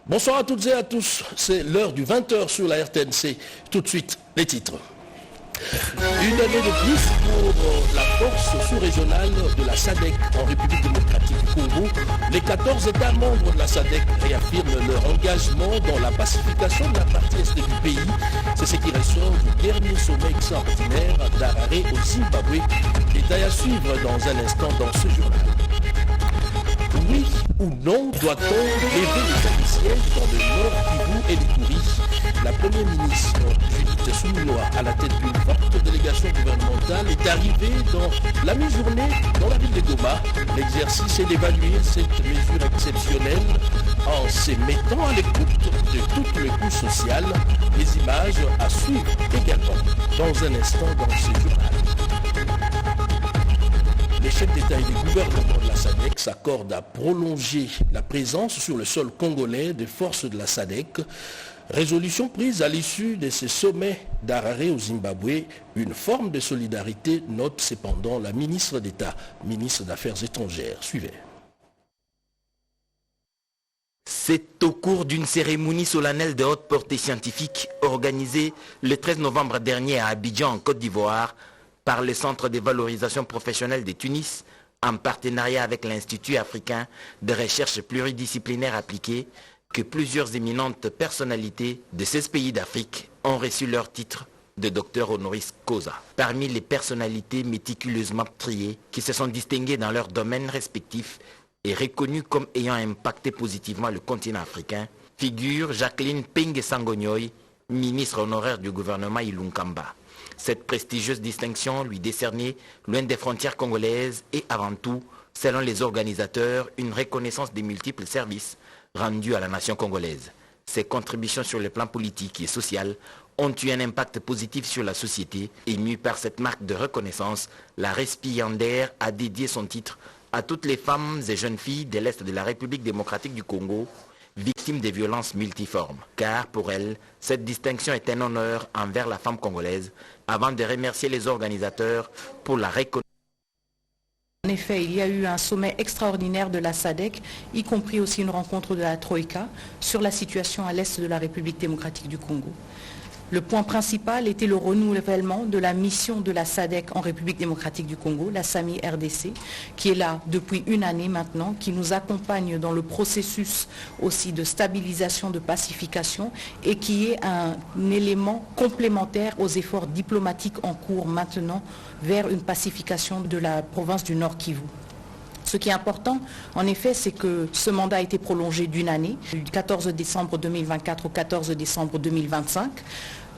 Bonsoir à toutes et à tous, c'est l'heure du 20h sur la RTNC. Tout de suite, les titres. Une année de plus pour la force sous-régionale de la SADC en République démocratique du Congo. Les 14 États membres de la SADC réaffirment leur engagement dans la pacification de la partie est du pays. C'est ce qui ressort du dernier sommet extraordinaire d'Harare au Zimbabwe. Détail à suivre dans un instant dans ce journal. Oui ou non doit-on lever l'état de siège dans le Nord Kivu et l'Ituri? La première ministre Judith Suminwa, à la tête d'une forte délégation gouvernementale, est arrivée dans la mi-journée dans la ville de Goma. L'exercice est d'évaluer cette mesure exceptionnelle en se mettant à l'écoute de toutes les couches sociales. Les images à suivre également dans un instant dans ce journal. Les chefs d'État et des gouvernements de la SADC s'accordent à prolonger la présence sur le sol congolais des forces de la SADC. Résolution prise à l'issue de ce sommet d'Harare au Zimbabwe. Une forme de solidarité, note cependant la ministre d'État, ministre d'Affaires étrangères. Suivez. C'est au cours d'une cérémonie solennelle de haute portée scientifique organisée le 13 novembre dernier à Abidjan, en Côte d'Ivoire, par le Centre de valorisation professionnelle de Tunis, en partenariat avec l'Institut africain de recherche pluridisciplinaire appliquée, que plusieurs éminentes personnalités de 16 pays d'Afrique ont reçu leur titre de docteur honoris causa. Parmi les personnalités méticuleusement triées qui se sont distinguées dans leurs domaines respectifs et reconnues comme ayant impacté positivement le continent africain, figure Jacqueline Ping Sangonyoy, ministre honoraire du gouvernement Ilunkamba. Cette prestigieuse distinction lui décernée loin des frontières congolaises et avant tout, selon les organisateurs, une reconnaissance des multiples services rendus à la nation congolaise. Ses contributions sur le plan politique et social ont eu un impact positif sur la société. Émue par cette marque de reconnaissance, la récipiendaire a dédié son titre à toutes les femmes et jeunes filles de l'Est de la République démocratique du Congo, victimes des violences multiformes. Car pour elle, cette distinction est un honneur envers la femme congolaise, avant de remercier les organisateurs pour la reconnaissance. En effet, il y a eu un sommet extraordinaire de la SADC, y compris aussi une rencontre de la Troïka sur la situation à l'Est de la République démocratique du Congo. Le point principal était le renouvellement de la mission de la SADC en République démocratique du Congo, la SAMI RDC, qui est là depuis une année maintenant, qui nous accompagne dans le processus aussi de stabilisation, de pacification et qui est un élément complémentaire aux efforts diplomatiques en cours maintenant vers une pacification de la province du Nord Kivu. Ce qui est important, en effet, c'est que ce mandat a été prolongé d'une année, du 14 décembre 2024 au 14 décembre 2025.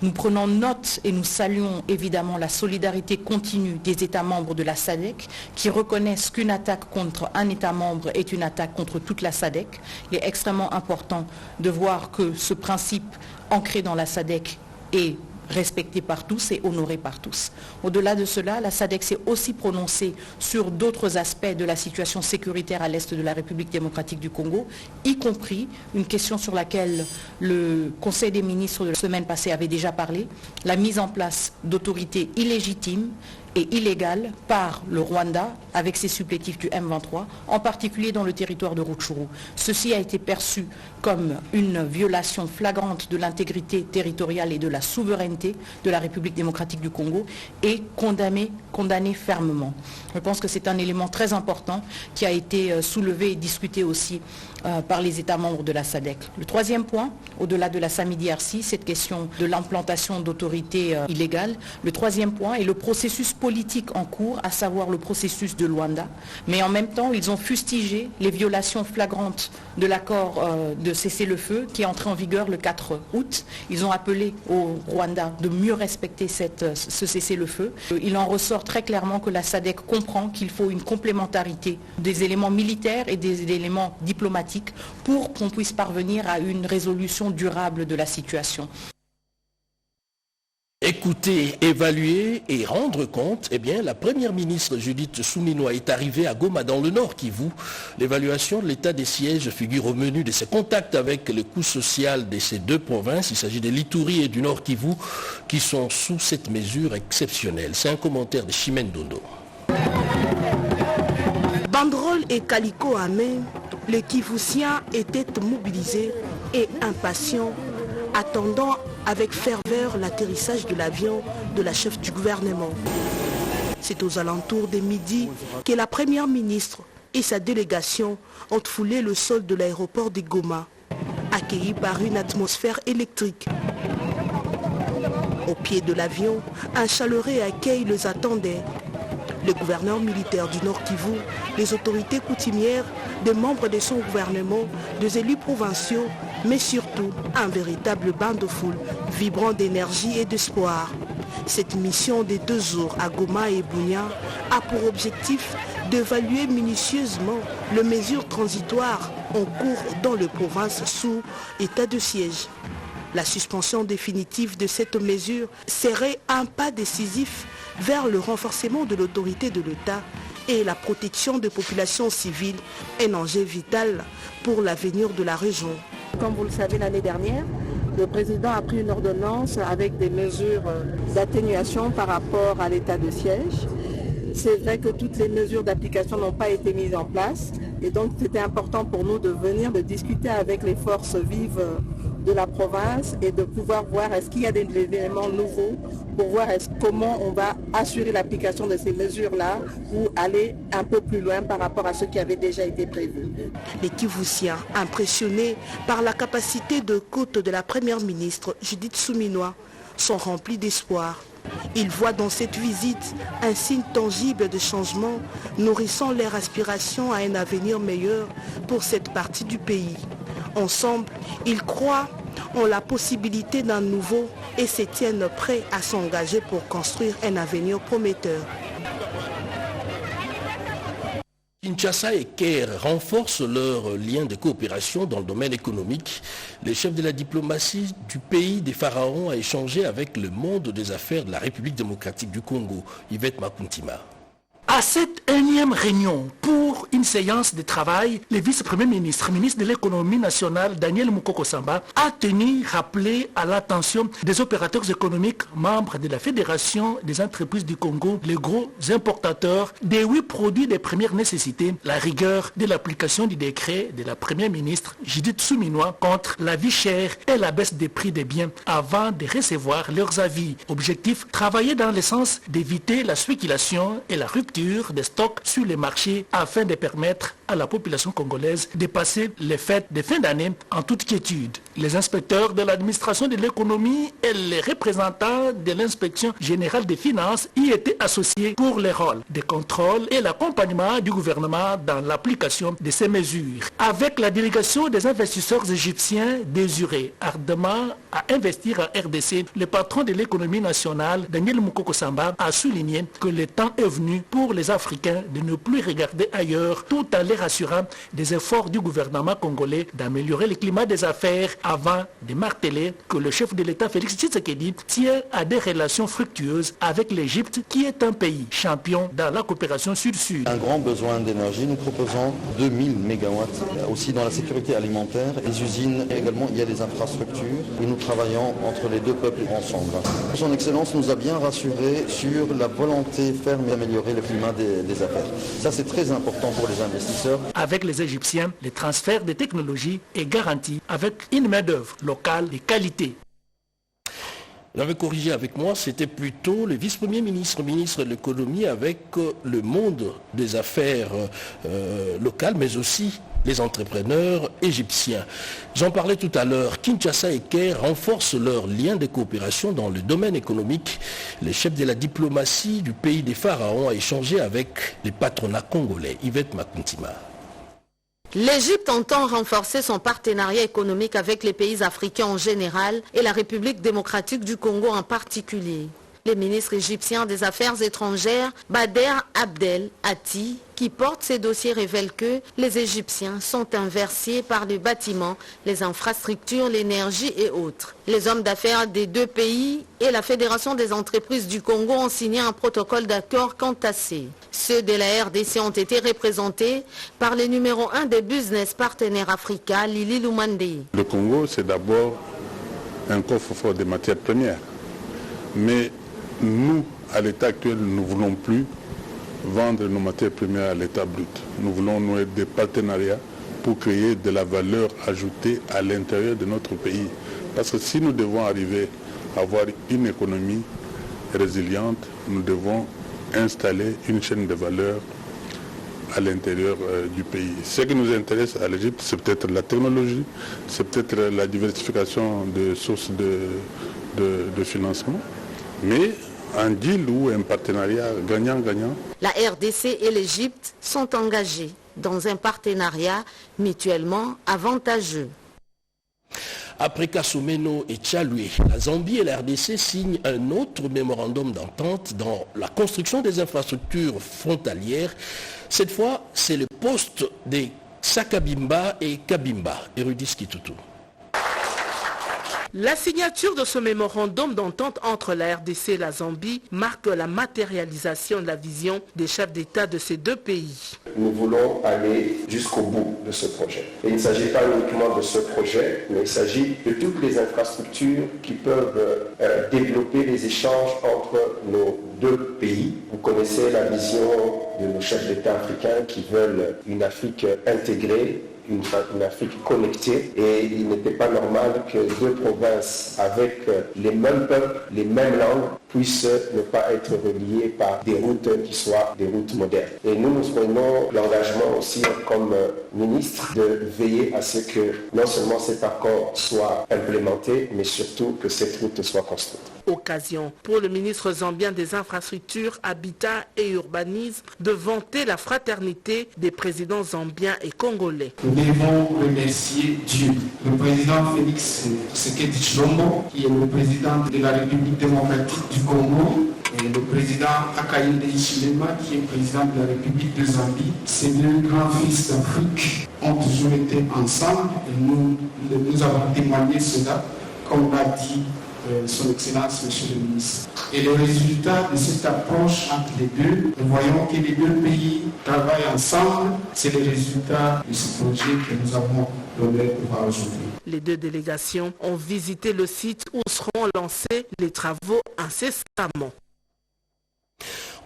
Nous prenons note et nous saluons évidemment la solidarité continue des États membres de la SADC qui reconnaissent qu'une attaque contre un État membre est une attaque contre toute la SADC. Il est extrêmement important de voir que ce principe ancré dans la SADC est respecté par tous et honoré par tous. Au-delà de cela, la SADC s'est aussi prononcée sur d'autres aspects de la situation sécuritaire à l'est de la République démocratique du Congo, y compris une question sur laquelle le Conseil des ministres de la semaine passée avait déjà parlé, la mise en place d'autorités illégitimes et illégale par le Rwanda avec ses supplétifs du M23, en particulier dans le territoire de Rutshuru. Ceci a été perçu comme une violation flagrante de l'intégrité territoriale et de la souveraineté de la République démocratique du Congo et condamné fermement. Je pense que c'est un élément très important qui a été soulevé et discuté aussi par les États membres de la SADC. Le troisième point, au-delà de la SAMI-DRC, cette question de l'implantation d'autorités illégales, le troisième point est le processus politique en cours, à savoir le processus de Luanda. Mais en même temps, ils ont fustigé les violations flagrantes de l'accord de cessez-le-feu qui est entré en vigueur le 4 août. Ils ont appelé au Rwanda de mieux respecter ce cessez-le-feu. Il en ressort très clairement que la SADC comprend qu'il faut une complémentarité des éléments militaires et des éléments diplomatiques pour qu'on puisse parvenir à une résolution durable de la situation. Écouter, évaluer et rendre compte, la première ministre Judith Suminwa est arrivée à Goma dans le Nord Kivu. L'évaluation de l'état des sièges figure au menu de ses contacts avec le coût social de ces deux provinces. Il s'agit de l'Ituri et du Nord Kivu qui sont sous cette mesure exceptionnelle. C'est un commentaire de Chimène Dondo. Banderole et calico à main, Les Kivusiens étaient mobilisés et impatients, attendant avec ferveur l'atterrissage de l'avion de la chef du gouvernement. C'est aux alentours des midi que la première ministre et sa délégation ont foulé le sol de l'aéroport de Goma, accueillis par une atmosphère électrique. Au pied de l'avion, un chaleureux accueil les attendait. Le gouverneur militaire du Nord Kivu, les autorités coutumières, des membres de son gouvernement, des élus provinciaux, mais surtout un véritable bain de foule, vibrant d'énergie et d'espoir. Cette mission de 2 jours à Goma et Bunia a pour objectif d'évaluer minutieusement les mesures transitoires en cours dans les provinces sous état de siège. La suspension définitive de cette mesure serait un pas décisif vers le renforcement de l'autorité de l'État et la protection des populations civiles, un enjeu vital pour l'avenir de la région. Comme vous le savez, l'année dernière, le président a pris une ordonnance avec des mesures d'atténuation par rapport à l'état de siège. C'est vrai que toutes les mesures d'application n'ont pas été mises en place et donc c'était important pour nous de venir, de discuter avec les forces vives de la province et de pouvoir voir est-ce qu'il y a des éléments nouveaux pour voir comment on va assurer l'application de ces mesures-là ou aller un peu plus loin par rapport à ce qui avait déjà été prévu. Les Kivusiens, impressionnés par la capacité de côte de la première ministre Judith Suminwa, sont remplis d'espoir. Ils voient dans cette visite un signe tangible de changement, nourrissant leur aspiration à un avenir meilleur pour cette partie du pays. Ensemble, ils croient en la possibilité d'un nouveau et se tiennent prêts à s'engager pour construire un avenir prometteur. Kinshasa et Caire renforcent leurs liens de coopération dans le domaine économique. Les chefs de la diplomatie du pays des pharaons a échangé avec le monde des affaires de la République démocratique du Congo, Yvette Makuntima. À cette énième réunion, pour une séance de travail, le vice-premier ministre de l'économie nationale, Daniel Mukoko Samba, a tenu à rappeler à l'attention des opérateurs économiques membres de la Fédération des entreprises du Congo, les gros importateurs des 8 produits de première nécessité, la rigueur de l'application du décret de la première ministre Judith Suminwa contre la vie chère et la baisse des prix des biens avant de recevoir leurs avis. Objectif, travailler dans le sens d'éviter la spéculation et la rupture des stocks sur les marchés afin de permettre à la population congolaise de passer les fêtes de fin d'année en toute quiétude. Les inspecteurs de l'administration de l'économie et les représentants de l'inspection générale des finances y étaient associés pour les rôles de contrôle et l'accompagnement du gouvernement dans l'application de ces mesures. Avec la délégation des investisseurs égyptiens désirés ardemment à investir en RDC, le patron de l'économie nationale, Daniel Mukoko Samba, a souligné que le temps est venu pour les Africains de ne plus regarder ailleurs tout en les rassurant des efforts du gouvernement congolais d'améliorer le climat des affaires avant de marteler que le chef de l'État Félix Tshisekedi tient à des relations fructueuses avec l'Égypte qui est un pays champion dans la coopération sud-sud. Un grand besoin d'énergie, nous proposons 2000 MW aussi dans la sécurité alimentaire, les usines également, il y a des infrastructures et nous travaillons entre les deux peuples ensemble. Son Excellence nous a bien rassurés sur la volonté ferme d'améliorer le climat des affaires. Ça c'est très important pour les investisseurs. Avec les Égyptiens, le transfert des technologies est garanti avec une main-d'œuvre locale de qualité. Vous avez corrigé avec moi, c'était plutôt le vice-premier ministre, ministre de l'économie avec le monde des affaires locales, mais aussi les entrepreneurs égyptiens. J'en parlais tout à l'heure, Kinshasa et Caire renforcent leurs liens de coopération dans le domaine économique. Les chefs de la diplomatie du pays des pharaons ont échangé avec les patronats congolais. Yvette Makuntima. L'Égypte entend renforcer son partenariat économique avec les pays africains en général et la République démocratique du Congo en particulier. Le ministre égyptien des Affaires étrangères, Bader Abdel Atti, qui porte ces dossiers, révèle que les Égyptiens sont inversés par les bâtiments, les infrastructures, l'énergie et autres. Les hommes d'affaires des deux pays et la Fédération des entreprises du Congo ont signé un protocole d'accord quant à ces. Ceux de la RDC ont été représentés par le numéro 1 des business partenaires africains, Lili Lumande. Le Congo, c'est d'abord un coffre-fort de matières premières. Mais nous, à l'état actuel, nous ne voulons plus vendre nos matières premières à l'état brut. Nous voulons nouer des partenariats pour créer de la valeur ajoutée à l'intérieur de notre pays. Parce que si nous devons arriver à avoir une économie résiliente, nous devons installer une chaîne de valeur à l'intérieur du pays. Ce qui nous intéresse à l'Égypte, c'est peut-être la technologie, c'est peut-être la diversification de sources de financement, mais un deal ou un partenariat gagnant-gagnant. La RDC et l'Égypte sont engagés dans un partenariat mutuellement avantageux. Après Kasumeno et Tchaloué, la Zambie et la RDC signent un autre mémorandum d'entente dans la construction des infrastructures frontalières. Cette fois, c'est le poste des Sakabimba et Kabimba. Érudis Kitutu. La signature de ce mémorandum d'entente entre la RDC et la Zambie marque la matérialisation de la vision des chefs d'État de ces deux pays. Nous voulons aller jusqu'au bout de ce projet. Et il ne s'agit pas uniquement de ce projet, mais il s'agit de toutes les infrastructures qui peuvent développer les échanges entre nos deux pays. Vous connaissez la vision de nos chefs d'État africains qui veulent une Afrique intégrée, une Afrique connectée, et il n'était pas normal que deux provinces avec les mêmes peuples, les mêmes langues puissent ne pas être reliées par des routes qui soient des routes modernes. Et nous prenons l'engagement aussi comme ministre de veiller à ce que non seulement cet accord soit implémenté, mais surtout que cette route soit construite. Occasion pour le ministre zambien des Infrastructures, Habitat et Urbanisme de vanter la fraternité des présidents zambiens et congolais. Nous devons remercier Dieu. Le président Félix Tshisekedi Tshilombo, qui est le président de la République démocratique du Congo, et le président Hakainde Hichilema, qui est président de la République de Zambie. Ces deux grands fils d'Afrique ont toujours été ensemble et nous avons témoigné cela, comme l'a dit son Excellence, Monsieur le ministre. Et le résultat de cette approche entre les deux, nous voyons que les deux pays travaillent ensemble. C'est le résultat de ce projet que nous avons l'honneur de voir aujourd'hui. Les deux délégations ont visité le site où seront lancés les travaux incessamment.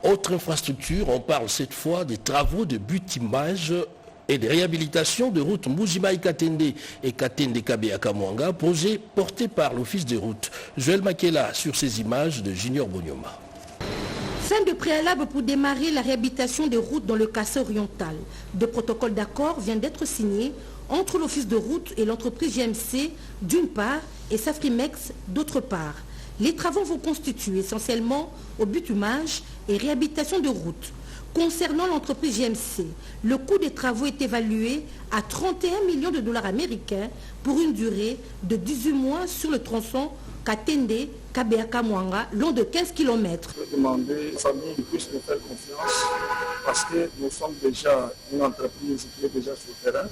Autre infrastructure, on parle cette fois des travaux de butimage et de réhabilitation de routes Mbujimayi-Katende et Katende-Kabeya-Kamwanga, projet porté par l'Office des routes. Joël Makela sur ces images de Junior Bonyoma. Fin de préalable pour démarrer la réhabilitation des routes dans le Kassai oriental. Deux protocoles d'accord viennent d'être signés entre l'Office de route et l'entreprise GMC d'une part et Safrimex d'autre part. Les travaux vont constituer essentiellement au bitumage et réhabilitation de routes. Concernant l'entreprise GMC, le coût des travaux est évalué à 31 millions de dollars américains pour une durée de 18 mois sur le tronçon Katende-Kabeya-Kamwanga, long de 15 km. Je vais demander aux familles de puissent nous faire confiance parce que nous sommes déjà une entreprise qui est déjà sur le terrain.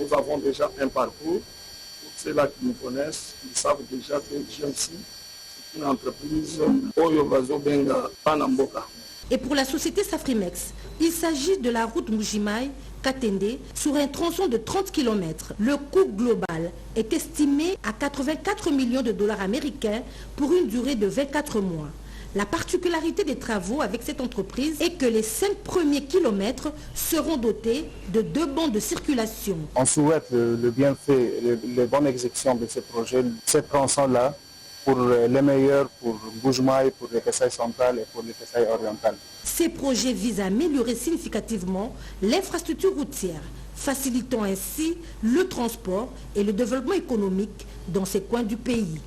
Nous avons déjà un parcours. Tous ceux-là qui nous connaissent, ils savent déjà que GMC, c'est une entreprise Oyo Bazo Benga Panamboka. Et pour la société Safrimex, il s'agit de la route Mbujimayi-Katende sur un tronçon de 30 km. Le coût global est estimé à 84 millions de dollars américains pour une durée de 24 mois. La particularité des travaux avec cette entreprise est que les 5 premiers kilomètres seront dotés de 2 bandes de circulation. On souhaite le bienfait, la bonne exécution de ce projet, ce tronçon-là, pour les meilleurs, pour Mbujimayi, pour le Kassai central et pour le Kassai oriental. Ces projets visent à améliorer significativement l'infrastructure routière, facilitant ainsi le transport et le développement économique dans ces coins du pays.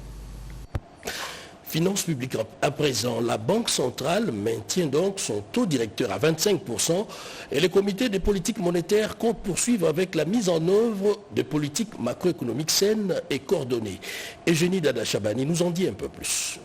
Finances publiques à présent, la Banque centrale maintient donc son taux directeur à 25% et le comité des politiques monétaires compte poursuivre avec la mise en œuvre de politiques macroéconomiques saines et coordonnées. Eugénie Dada Chabani nous en dit un peu plus.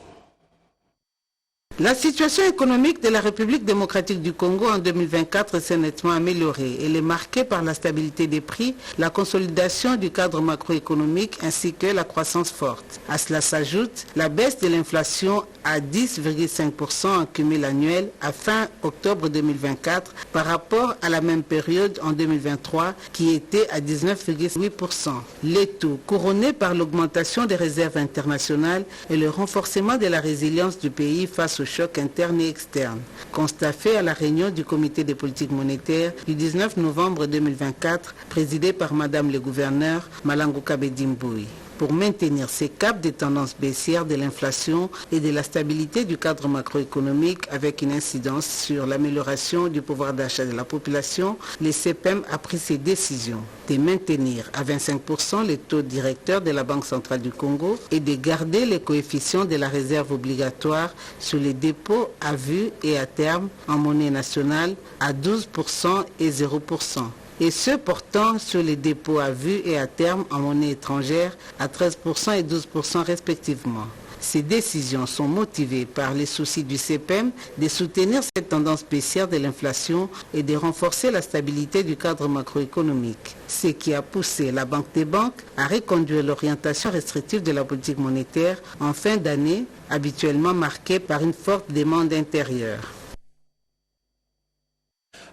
La situation économique de la République démocratique du Congo en 2024 s'est nettement améliorée. Elle est marquée par la stabilité des prix, la consolidation du cadre macroéconomique ainsi que la croissance forte. À cela s'ajoute la baisse de l'inflation à 10,5% en cumul annuel à fin octobre 2024 par rapport à la même période en 2023 qui était à 19,8%. Les taux couronnés par l'augmentation des réserves internationales et le renforcement de la résilience du pays face aux chocs internes et externes. Constat fait à la réunion du comité des politiques monétaires du 19 novembre 2024 présidé par Madame le gouverneur Malango Kabedi-Mbui. Pour maintenir ces caps des tendances baissières de l'inflation et de la stabilité du cadre macroéconomique avec une incidence sur l'amélioration du pouvoir d'achat de la population, le CPEM a pris ses décisions de maintenir à 25% les taux directeurs de la Banque centrale du Congo et de garder les coefficients de la réserve obligatoire sur les dépôts à vue et à terme en monnaie nationale à 12% et 0%. Et ceux portant sur les dépôts à vue et à terme en monnaie étrangère à 13% et 12% respectivement. Ces décisions sont motivées par les soucis du CPEM de soutenir cette tendance baissière de l'inflation et de renforcer la stabilité du cadre macroéconomique, ce qui a poussé la Banque des banques à reconduire l'orientation restrictive de la politique monétaire en fin d'année, habituellement marquée par une forte demande intérieure.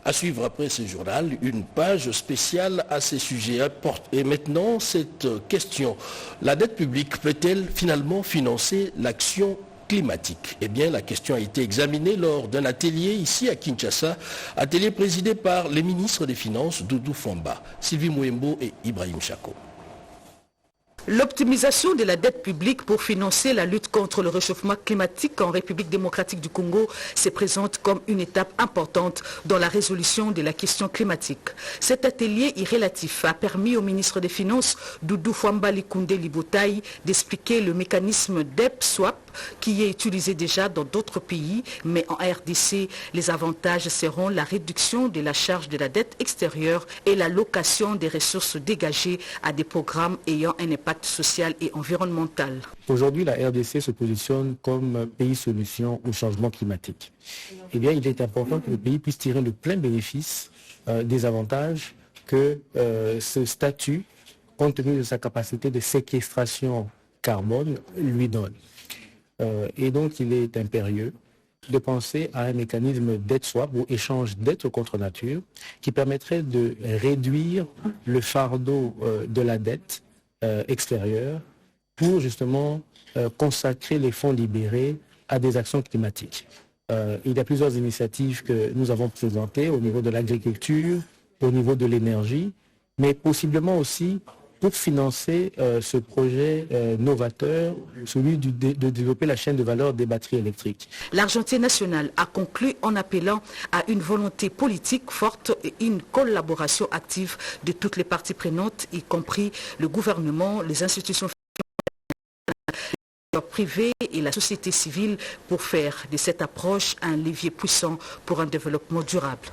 À suivre après ce journal, une page spéciale à ces sujets. Et maintenant, cette question. La dette publique peut-elle finalement financer l'action climatique? Eh bien, la question a été examinée lors d'un atelier ici à Kinshasa, atelier présidé par les ministres des Finances Doudou Fwamba, Sylvie Mouembo et Ibrahim Chako. L'optimisation de la dette publique pour financer la lutte contre le réchauffement climatique en République démocratique du Congo se présente comme une étape importante dans la résolution de la question climatique. Cet atelier irrélatif a permis au ministre des Finances, Doudou Fwamba Likunde Libotaï, d'expliquer le mécanisme DEP-SWAP qui est utilisé déjà dans d'autres pays, mais en RDC, les avantages seront la réduction de la charge de la dette extérieure et la location des ressources dégagées à des programmes ayant un impact social et environnemental. Aujourd'hui, la RDC se positionne comme pays solution au changement climatique. Eh bien, il est important que le pays puisse tirer le plein bénéfice des avantages que ce statut, compte tenu de sa capacité de séquestration carbone, lui donne. Et donc, il est impérieux de penser à un mécanisme dette swap ou échange dette contre nature qui permettrait de réduire le fardeau de la dette extérieure pour justement consacrer les fonds libérés à des actions climatiques. Il y a plusieurs initiatives que nous avons présentées au niveau de l'agriculture, au niveau de l'énergie, mais possiblement aussi pour financer ce projet novateur, celui de développer la chaîne de valeur des batteries électriques. L'Argentine nationale a conclu en appelant à une volonté politique forte et une collaboration active de toutes les parties prenantes, y compris le gouvernement, les institutions privées et la société civile, pour faire de cette approche un levier puissant pour un développement durable.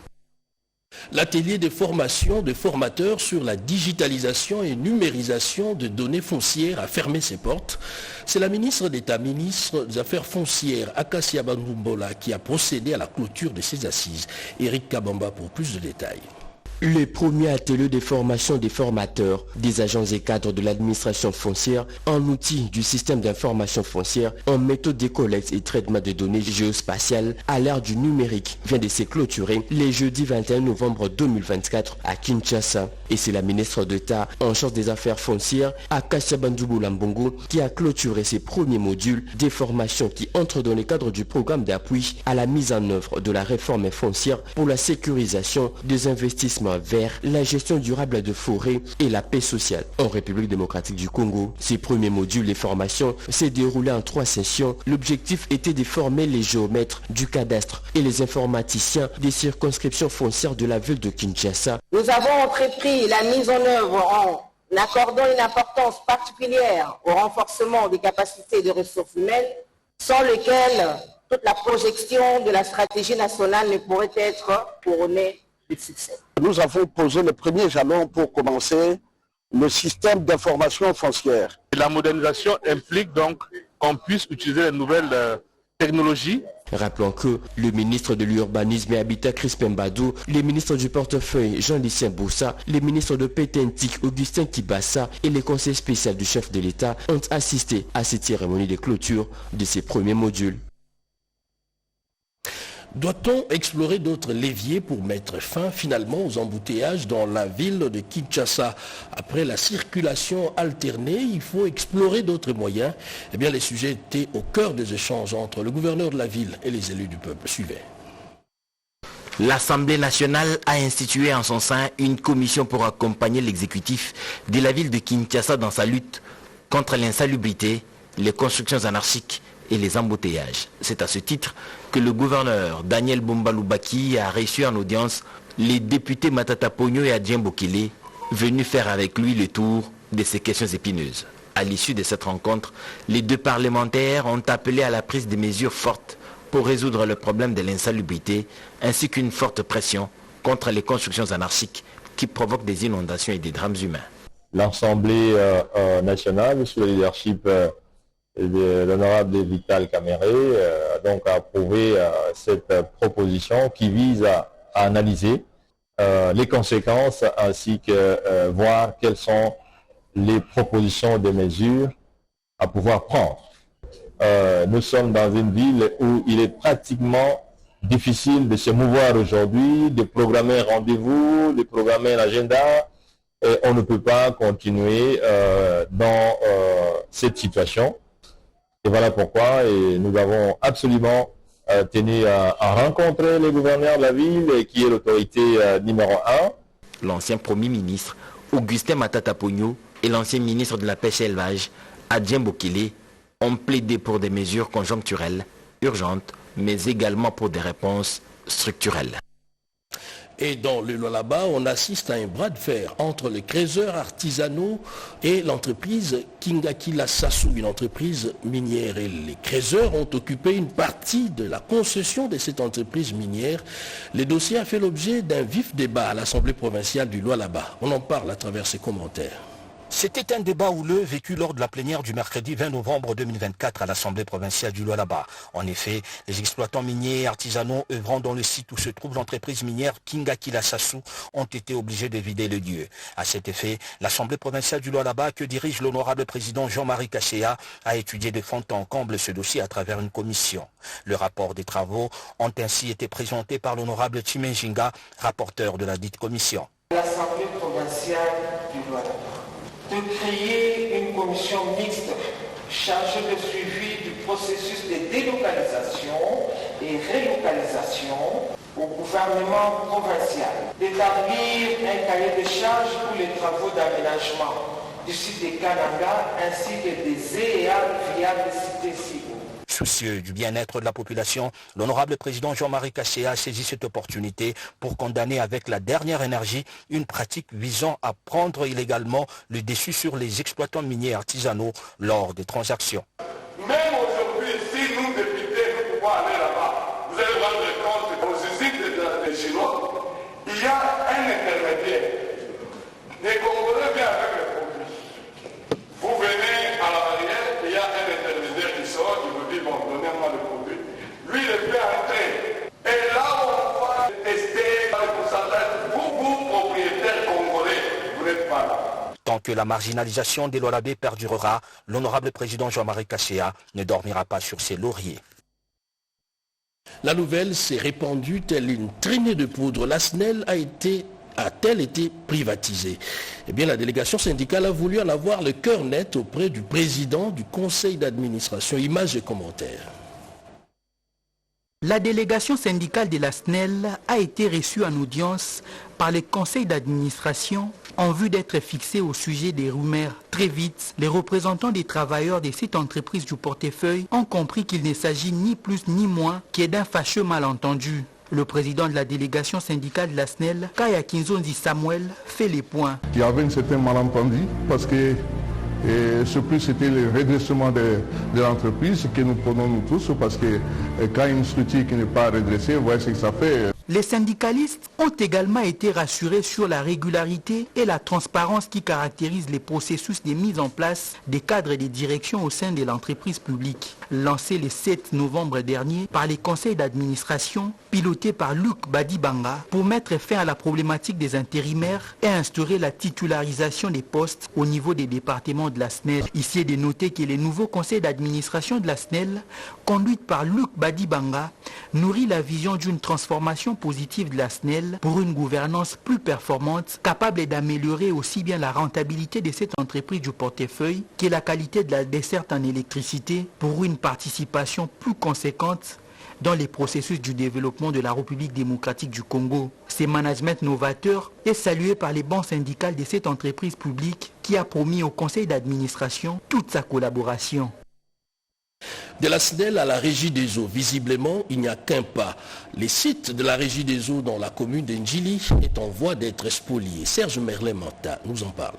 L'atelier de formation de formateurs sur la digitalisation et numérisation de données foncières a fermé ses portes. C'est la ministre d'État, ministre des Affaires foncières, Akasia Bandumbola, qui a procédé à la clôture de ces assises. Eric Kabamba pour plus de détails. Le premier atelier de formation des formateurs, des agents et cadres de l'administration foncière en outils du système d'information foncière, en méthode de collecte et traitement de données géospatiales à l'ère du numérique vient de se clôturer le jeudi 21 novembre 2024 à Kinshasa. Et c'est la ministre d'État en charge des affaires foncières, Akasia Bandumbola Mbongo, qui a clôturé ses premiers modules des formations qui entrent dans le cadre du programme d'appui à la mise en œuvre de la réforme foncière pour la sécurisation des investissements vers la gestion durable de forêts et la paix sociale en République démocratique du Congo. Ces premiers modules et formations s'est déroulé en 3 sessions. L'objectif était de former les géomètres du cadastre et les informaticiens des circonscriptions foncières de la ville de Kinshasa. Nous avons entrepris la mise en œuvre en accordant une importance particulière au renforcement des capacités de ressources humaines, sans lequel toute la projection de la stratégie nationale ne pourrait être couronnée de succès. Nous avons posé le premier jalon pour commencer le système d'information foncière. La modernisation implique donc qu'on puisse utiliser les nouvelles technologies. Rappelons que le ministre de l'Urbanisme et Habitat Crispin Badou, le ministre du portefeuille Jean-Lucien Boussa, le ministre de Pétentique Augustin Kibassa et les conseils spéciaux du chef de l'État ont assisté à cette cérémonie de clôture de ces premiers modules. Doit-on explorer d'autres leviers pour mettre fin finalement aux embouteillages dans la ville de Kinshasa? Après la circulation alternée, il faut explorer d'autres moyens. Eh bien, les sujets étaient au cœur des échanges entre le gouverneur de la ville et les élus du peuple. Suivez. L'Assemblée nationale a institué en son sein une commission pour accompagner l'exécutif de la ville de Kinshasa dans sa lutte contre l'insalubrité, les constructions anarchiques et les embouteillages. C'est à ce titre que le gouverneur Daniel Bombaloubaki a reçu en audience les députés Matata Pogno et Adjien Bokele, venus faire avec lui le tour de ces questions épineuses. À l'issue de cette rencontre, les deux parlementaires ont appelé à la prise de mesures fortes pour résoudre le problème de l'insalubrité, ainsi qu'une forte pression contre les constructions anarchiques qui provoquent des inondations et des drames humains. L'Assemblée nationale, sous le leadership de l'honorable Vital Kamere, a donc approuvé cette proposition qui vise à analyser les conséquences ainsi que voir quelles sont les propositions de mesures à pouvoir prendre. Nous sommes dans une ville où il est pratiquement difficile de se mouvoir aujourd'hui, de programmer un rendez-vous, de programmer un agenda. Et on ne peut pas continuer dans cette situation. Et voilà pourquoi nous avons absolument tenu à rencontrer le gouverneur de la ville, qui est l'autorité numéro 1. L'ancien Premier ministre, Augustin Matata Pogno, et l'ancien ministre de la Pêche et l'Élevage, Adjien Bokele, ont plaidé pour des mesures conjoncturelles, urgentes, mais également pour des réponses structurelles. Et dans le Lualaba, on assiste à un bras de fer entre les créateurs artisanaux et l'entreprise Kingakila Sassou, une entreprise minière. Et les créateurs ont occupé une partie de la concession de cette entreprise minière. Le dossier a fait l'objet d'un vif débat à l'Assemblée provinciale du Lualaba. On en parle à travers ses commentaires. C'était un débat houleux vécu lors de la plénière du mercredi 20 novembre 2024 à l'Assemblée provinciale du Lualaba. En effet, les exploitants miniers et artisanaux œuvrant dans le site où se trouve l'entreprise minière Kingakila Sassou ont été obligés de vider le lieu. À cet effet, l'Assemblée provinciale du Lualaba, que dirige l'honorable président Jean-Marie Kasséa, a étudié de fond en comble ce dossier à travers une commission. Le rapport des travaux ont ainsi été présentés par l'honorable Chimenjinga, rapporteur de la dite commission. L'Assemblée provinciale du Lualaba de créer une commission mixte chargée de suivi du processus de délocalisation et relocalisation au gouvernement provincial, d'établir un cahier de charges pour les travaux d'aménagement du site de Kananga ainsi que des EA via des cités cibles. Soucieux du bien-être de la population, l'honorable président Jean-Marie Kasséa a saisi cette opportunité pour condamner avec la dernière énergie une pratique visant à prendre illégalement le dessus sur les exploitants miniers artisanaux lors des transactions. Même aujourd'hui, si nous, députés, nous pouvons aller là-bas, vous allez rendre compte aux usines des Chinois, il y a un intermédiaire. Les Congolais viennent avec les produits. Vous venez à la barrière, il y a un intermédiaire qui sort, qui vous dit, bon, donnez-moi le produit. Lui, il le fait entrer. Et là, on va tester les pourcentages. Vous, propriétaires congolais, vous n'êtes pas là. Tant que la marginalisation des Lualabais perdurera, l'honorable président Jean-Marie Kasséa ne dormira pas sur ses lauriers. La nouvelle s'est répandue telle une traînée de poudre. La SNEL a-t-elle été privatisée? Eh bien, la délégation syndicale a voulu en avoir le cœur net auprès du président du conseil d'administration. Images et commentaires. La délégation syndicale de la SNEL a été reçue en audience par le conseil d'administration en vue d'être fixée au sujet des rumeurs. Très vite, les représentants des travailleurs de cette entreprise du portefeuille ont compris qu'il ne s'agit ni plus ni moins que d'un fâcheux malentendu. Le président de la délégation syndicale de la SNEL, Kaya Kinzonzi Samuel, fait les points. Il y avait un certain malentendu parce que ce plus c'était le redressement de l'entreprise que nous prenons nous tous, parce que quand une structure qui n'est pas redressée, vous voyez ce que ça fait. Les syndicalistes ont également été rassurés sur la régularité et la transparence qui caractérisent les processus de mise en place des cadres et des directions au sein de l'entreprise publique. Lancé le 7 novembre dernier par les conseils d'administration, piloté par Luc Badibanga, pour mettre fin à la problématique des intérimaires et instaurer la titularisation des postes au niveau des départements de la SNEL. Ici est de noter que le nouveau conseil d'administration de la SNEL, conduite par Luc Badibanga, nourrit la vision d'une transformation positive de la SNEL pour une gouvernance plus performante, capable d'améliorer aussi bien la rentabilité de cette entreprise du portefeuille que la qualité de la desserte en électricité pour une participation plus conséquente dans les processus du développement de la République démocratique du Congo. Ce management novateur est salué par les bancs syndicales de cette entreprise publique qui a promis au conseil d'administration toute sa collaboration. De la SNEL à la Régie des eaux, visiblement, il n'y a qu'un pas. Les sites de la Régie des eaux dans la commune d'Ndjili est en voie d'être spoliés. Serge Merlet-Manta nous en parle.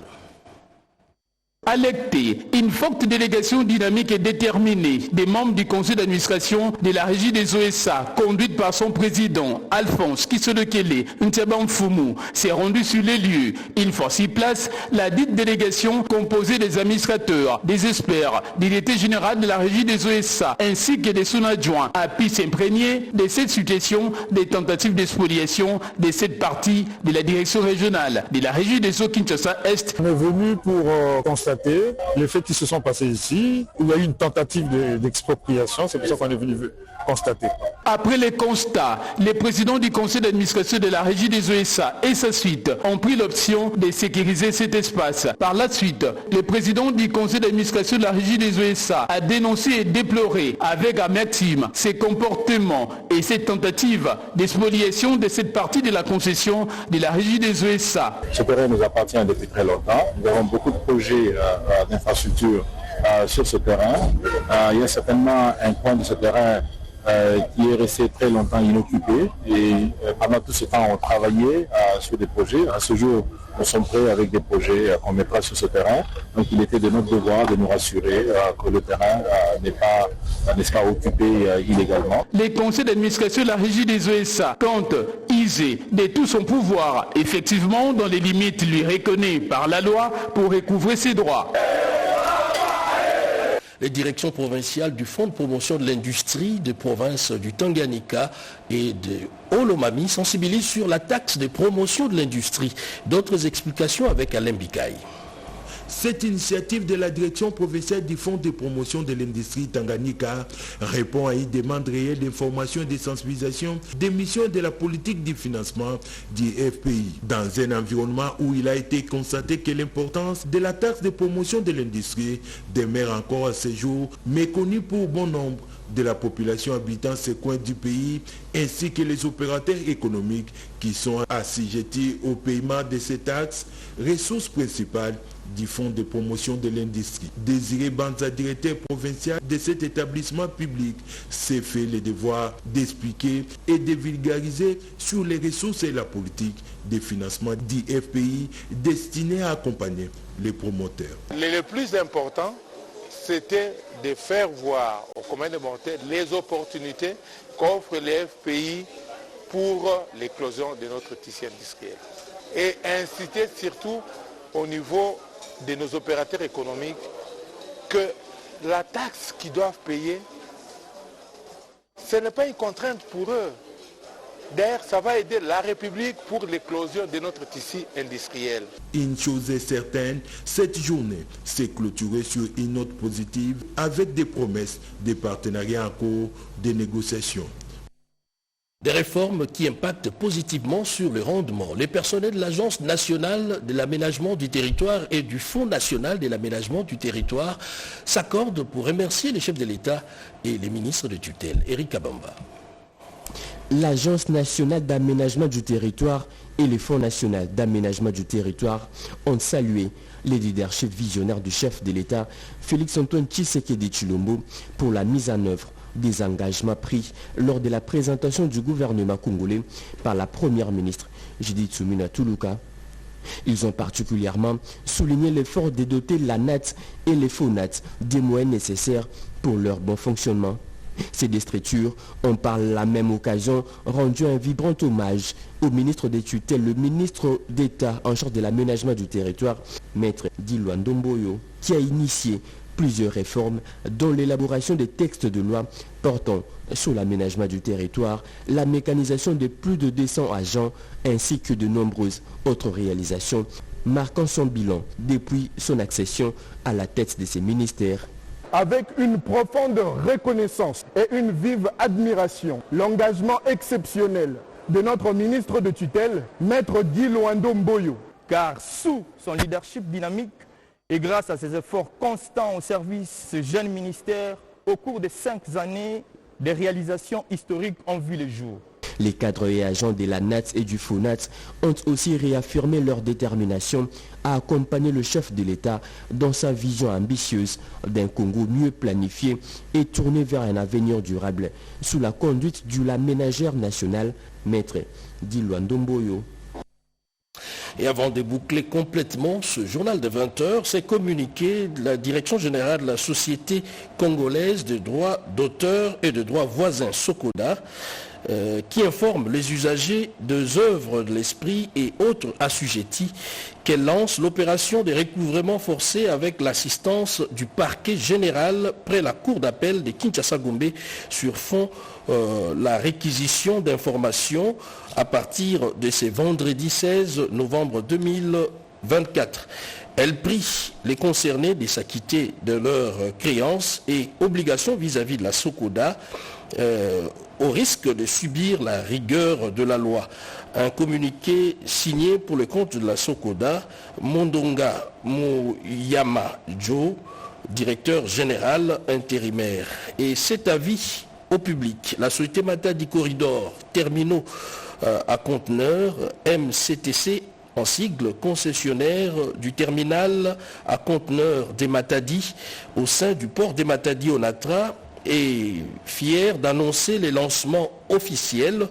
Alecté, une forte délégation dynamique et déterminée des membres du conseil d'administration de la Régie des OSA, conduite par son président, Alphonse Kisolekele Ntebamfumu, s'est rendue sur les lieux. Une fois sur place, la dite délégation, composée des administrateurs, des experts, du directeur général de la Régie des OSA, ainsi que des sous-adjoints, a pu s'imprégner de cette situation des tentatives d'expoliation de cette partie de la direction régionale de la Régie des eaux Kinshasa-Est. On est venu pour constater les faits qui se sont passés ici, où il y a eu une tentative d'expropriation, c'est pour ça qu'on est venu constater. Après les constats, les présidents du conseil d'administration de la Régie des OSA et sa suite ont pris l'option de sécuriser cet espace. Par la suite, le président du conseil d'administration de la Régie des OSA a dénoncé et déploré avec amertume ces comportements et cette tentative d'expoliation de cette partie de la concession de la Régie des OSA. Ce terrain nous appartient depuis très longtemps. Nous avons beaucoup de projets d'infrastructure sur ce terrain. Il y a certainement un coin de ce terrain qui est resté très longtemps inoccupé et pendant tout ce temps on travaillait sur des projets. À ce jour, nous sommes prêts avec des projets qu'on mettra sur ce terrain. Donc il était de notre devoir de nous rassurer que le terrain n'est pas occupé illégalement. Les conseils d'administration de la Régie des OSA comptent user de tout son pouvoir, effectivement dans les limites lui reconnues par la loi, pour recouvrer ses droits. Les directions provinciales du Fonds de promotion de l'industrie de province du Tanganyika et de Olomami sensibilisent sur la taxe de promotion de l'industrie. D'autres explications avec Alain Bikaï. Cette initiative de la direction provinciale du Fonds de promotion de l'industrie Tanganyika répond à une demande réelle d'information et de sensibilisation des missions de la politique du financement du FPI. Dans un environnement où il a été constaté que l'importance de la taxe de promotion de l'industrie demeure encore à ce jour méconnue pour bon nombre de la population habitant ces coins du pays, ainsi que les opérateurs économiques qui sont assujettis au paiement de ces taxes, ressources principales du Fonds de promotion de l'industrie. Désiré Banza, directeur provincial de cet établissement public, s'est fait le devoir d'expliquer et de vulgariser sur les ressources et la politique de financement du FPI destinée à accompagner les promoteurs. Le plus important, c'était de faire voir aux communs de mortels les opportunités qu'offre le FPI pour l'éclosion de notre tissu industriel. Et inciter surtout au niveau de nos opérateurs économiques que la taxe qu'ils doivent payer, ce n'est pas une contrainte pour eux. D'ailleurs, ça va aider la République pour l'éclosion de notre tissu industriel. Une chose est certaine, cette journée s'est clôturée sur une note positive avec des promesses de partenariats en cours de négociation. Des réformes qui impactent positivement sur le rendement. Les personnels de l'Agence nationale de l'aménagement du territoire et du Fonds national de l'aménagement du territoire s'accordent pour remercier les chefs de l'État et les ministres de tutelle. Eric Abamba. L'Agence nationale d'aménagement du territoire et le Fonds national d'aménagement du territoire ont salué les leaderships visionnaires du chef de l'État, Félix-Antoine Tshisekedi Tshilombo, pour la mise en œuvre des engagements pris lors de la présentation du gouvernement congolais par la première ministre Judith Suminwa Tuluka. Ils ont particulièrement souligné l'effort de doter l'ANAT et les FONAT des moyens nécessaires pour leur bon fonctionnement. Ces deux structures ont par la même occasion rendu un vibrant hommage au ministre des tutelles, le ministre d'État en charge de l'aménagement du territoire, Maître Dilwa Ndomboyo, qui a initié plusieurs réformes, dont l'élaboration des textes de loi portant sur l'aménagement du territoire, la mécanisation de plus de 200 agents, ainsi que de nombreuses autres réalisations, marquant son bilan depuis son accession à la tête de ses ministères. Avec une profonde reconnaissance et une vive admiration, l'engagement exceptionnel de notre ministre de tutelle, Maître Guy Loando Mboyo, car sous son leadership dynamique et grâce à ses efforts constants au service de ce jeune ministère, au cours des 5 années, des réalisations historiques ont vu le jour. Les cadres et agents de la NATS et du FONATS ont aussi réaffirmé leur détermination à accompagner le chef de l'État dans sa vision ambitieuse d'un Congo mieux planifié et tourné vers un avenir durable sous la conduite du l'aménageur national, Maître Guy Loando Mboyo. Et avant de boucler complètement ce journal de 20 heures, c'est communiqué de la Direction générale de la Société congolaise des droits d'auteur et de droits voisins, SOCODA, qui informe les usagers des œuvres de l'esprit et autres assujettis qu'elle lance l'opération de recouvrement forcé avec l'assistance du parquet général près la cour d'appel de Kinshasa-Gombe sur fond la réquisition d'informations à partir de ce vendredi 16 novembre 2024. Elle prie les concernés de s'acquitter de leurs créances et obligations vis-à-vis de la SOCODA au risque de subir la rigueur de la loi. Un communiqué signé pour le compte de la SOCODA, Mondonga Mouyama Joe, directeur général intérimaire. Et cet avis au public, la société Matadi Corridor, terminaux à conteneurs, MCTC, en sigle, concessionnaire du terminal à conteneurs des Matadi au sein du port des Matadi Onatra, est fier d'annoncer les lancements officiels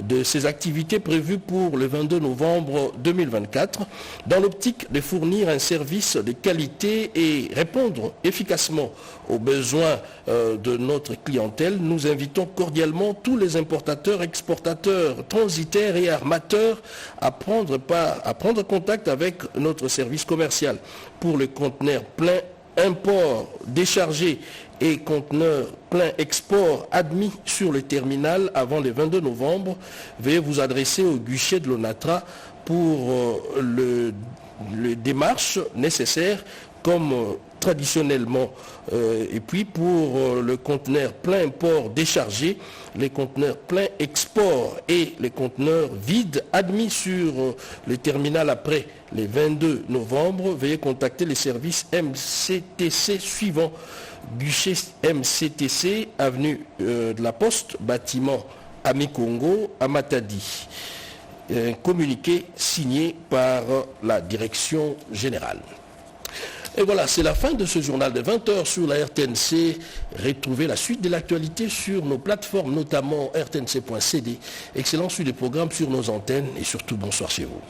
de ces activités prévues pour le 22 novembre 2024 dans l'optique de fournir un service de qualité et répondre efficacement aux besoins de notre clientèle. Nous invitons cordialement tous les importateurs, exportateurs, transitaires et armateurs à prendre contact avec notre service commercial pour les conteneurs pleins import, déchargé et conteneurs plein export admis sur le terminal avant le 22 novembre. Veuillez vous adresser au guichet de l'ONATRA pour les démarches nécessaires comme traditionnellement. Et puis pour le conteneur plein import déchargé, les conteneurs plein export et les conteneurs vides admis sur le terminal après le 22 novembre, veuillez contacter les services MCTC suivants. Guichet MCTC, avenue de la Poste, bâtiment Ami-Congo, à Matadi. Un communiqué signé par la direction générale. Et voilà, c'est la fin de ce journal de 20 heures sur la RTNC. Retrouvez la suite de l'actualité sur nos plateformes, notamment rtnc.cd. Excellent suite des programmes sur nos antennes et surtout bonsoir chez vous.